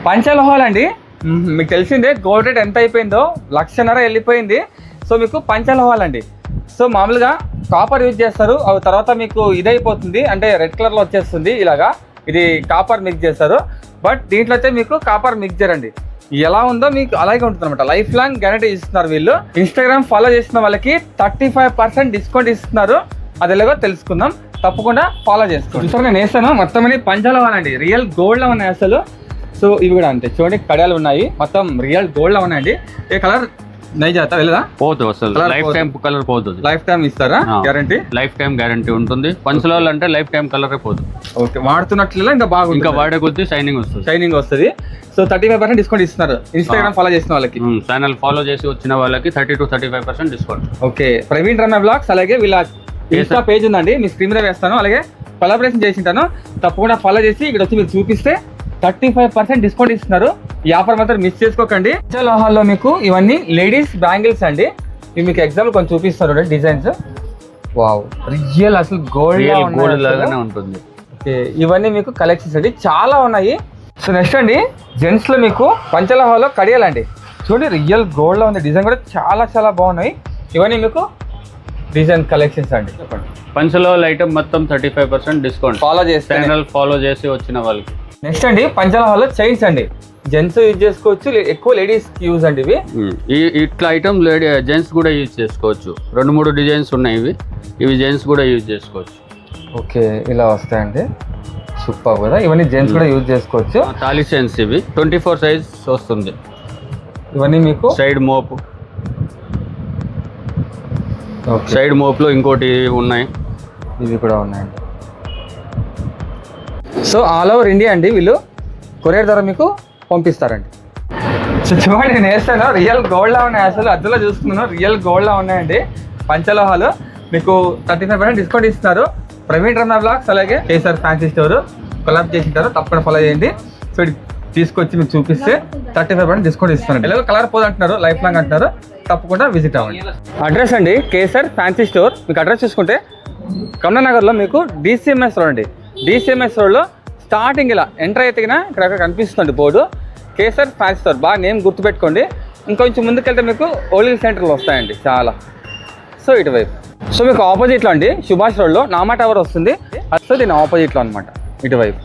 పంచలోహాలండి. మీకు తెలిసిందే gold rate ఎంత అయిపోయిందో, 1,00,000 వెళ్ళిపోయింది. సో మీకు పంచలోహాలండి. సో మామూలుగా కాపర్ యూజ్ చేస్తారు, అవి తర్వాత మీకు ఇదైపోతుంది, అంటే రెడ్ కలర్లో వచ్చేస్తుంది ఇలాగా. ఇది కాపర్ మిక్స్ చేస్తారు, బట్ దీంట్లో అయితే మీకు కాపర్ మిక్స్ చేయరండి. ఎలా ఉందో మీకు అలాగే ఉంటుంది అనమాట. లైఫ్ లాంగ్ గ్యారంటీ ఇస్తున్నారు వీళ్ళు. ఇన్స్టాగ్రామ్ ఫాలో చేసిన వాళ్ళకి 35% డిస్కౌంట్ ఇస్తున్నారు. అది ఎలాగో తెలుసుకుందాం, తప్పకుండా ఫాలో చేసుకోండి. చూసారు నేను వేస్తాను మొత్తం పంచలోహాలండి, రియల్ గోల్డ్లో ఉన్నాయి అసలు. సో ఇవి కూడా అంతే, చూడండి కడియాలు ఉన్నాయి, మొత్తం రియల్ గోల్డ్లో ఉన్నాయండి. ఏ కలర్ నై చేస్తా వెళ్ళదా పోదు అసలు, లైఫ్ టైం కలర్ పోతుంది. లైఫ్ టైం ఇస్తారా గ్యారంటీ? లైఫ్ టైం గ్యారంటీ ఉంటుంది. పంచలోహాలు అంటే లైఫ్ టైం కలరే పోదు. ఓకే, వాడుతున్నట్ల ఇంకా బాగుంది, ఇంకా వాడే కొద్దీ షైనింగ్ వస్తుంది. సో 35% డిస్కౌంట్ ఇస్తున్నారు ఇన్స్టాగ్రామ్ ఫాలో చేసిన వాళ్ళకి. ఛానల్ ఫాలో చేసి వచ్చిన వాళ్ళకి 30 to 35% discount. Okay, Praveen Ramya blogs, అలాగే వీళ్ళ ఇన్స్టా పేజ్ ఉందండి, మీ స్క్రీన్ మీద వేస్తాను. అలాగే కొలాబరేషన్ చేసింటాను, తప్పకుండా ఫాలో చేసి ఇక్కడ వచ్చి మీరు చూపిస్తే 35% డిస్కౌంట్ ఇస్తున్నారు. ఈ ఆఫర్ మాత్రం మిస్ చేసుకోకండి. పంచలోహాల్లో మీకు ఇవన్నీ లేడీస్ బ్యాంగిల్స్ అండి. ఇవి మీకు ఎగ్జాంపుల్ కొంచెం చూపిస్తారు డిజైన్స్. వావ్, రియల్ అసలు గోల్డ్ లాగానే ఉంటుంది. ఓకే, ఇవన్నీ మీకు కలెక్షన్స్ అండి, చాలా ఉన్నాయి. సో నెక్స్ట్ అండి, జెంట్స్ లో మీకు పంచలోహాల్లో కడియాలండి. చూడండి రియల్ గోల్డ్ లో ఉంది, డిజైన్ కూడా చాలా చాలా బాగున్నాయి. ఇవన్నీ మీకు డిజైన్ కలెక్షన్స్ అండి. చెప్పండి. పంచలోహాల ఐటమ్ మొత్తం 35% డిస్కౌంట్ ఫాలో చేస్తే, ఛానల్ ఫాలో చేసి వచ్చిన వాళ్ళకి. నెక్స్ట్ అండి, పంచలోహాల్లో చైన్స్ అండి. జెంట్స్ యూజ్ చేసుకోవచ్చు, ఎక్కువ లేడీస్ యూజ్ అండి ఇవి. ఇట్లా ఐటమ్ జెంట్స్ కూడా యూజ్ చేసుకోవచ్చు. 2-3 డిజైన్స్ ఉన్నాయి ఇవి జెంట్స్ కూడా యూజ్ చేసుకోవచ్చు. ఓకే, ఇలా వస్తాయండి, సూపర్ కదా. ఇవన్నీ జెంట్స్ కూడా యూజ్ చేసుకోవచ్చు. తాళీ చైన్స్ ఇవి 24 సైజ్ వస్తుంది. ఇవన్నీ మీకు సైడ్ మోపు, సైడ్ మోప్లో ఇంకోటి ఉన్నాయి, ఇవి కూడా ఉన్నాయండి. సో ఆల్ ఓవర్ ఇండియా అండి, వీళ్ళు కొరియర్ ద్వారా మీకు పంపిస్తారండి. సో చూడండి నేను వేస్తాను, రియల్ గోల్డ్లా ఉన్నాయి అసలు. అద్దులో చూసుకున్నాను, రియల్ గోల్డ్లా ఉన్నాయండి పంచలోహాలు. మీకు 35% డిస్కౌంట్ ఇస్తున్నారు. ప్రవీణ్ రమ్య బ్లాగ్స్ అలాగే కేసర్ ఫ్యాన్సీ స్టోర్ కొలాబ్ చేసింటారు, తప్పకుండా ఫాలో చేయండి. సో తీసుకొచ్చి మీకు చూపిస్తే 35% డిస్కౌంట్ ఇస్తున్నారు. ఎలాగో కలర్ పోదు అంటున్నారు, లైఫ్ లాంగ్ అంటున్నారు, తప్పకుండా విజిట్ అవ్వండి. అడ్రస్ అండి కేసర్ ఫ్యాన్సీ స్టోర్. మీకు అడ్రస్ చూసుకుంటే కమలానగర్లో మీకు DCMS రోడ్ అండి. DCMS రోడ్లో స్టార్టింగ్ ఇలా ఎంటర్ అయితే ఇక్కడ కనిపిస్తుంది బోర్డు, కేసర్ ఫ్యాన్సీ స్టోర్. బాగా నేమ్ గుర్తుపెట్టుకోండి. ఇంకొంచెం ముందుకెళ్తే మీకు ఓల్డ్ సెంటర్లు వస్తాయండి చాలా. సో ఇటువైపు, సో మీకు ఆపోజిట్లో అండి సుభాష్ రోడ్లో నామా టవర్ వస్తుంది. అసలు దీని ఆపోజిట్లో అనమాట, ఇటువైపు.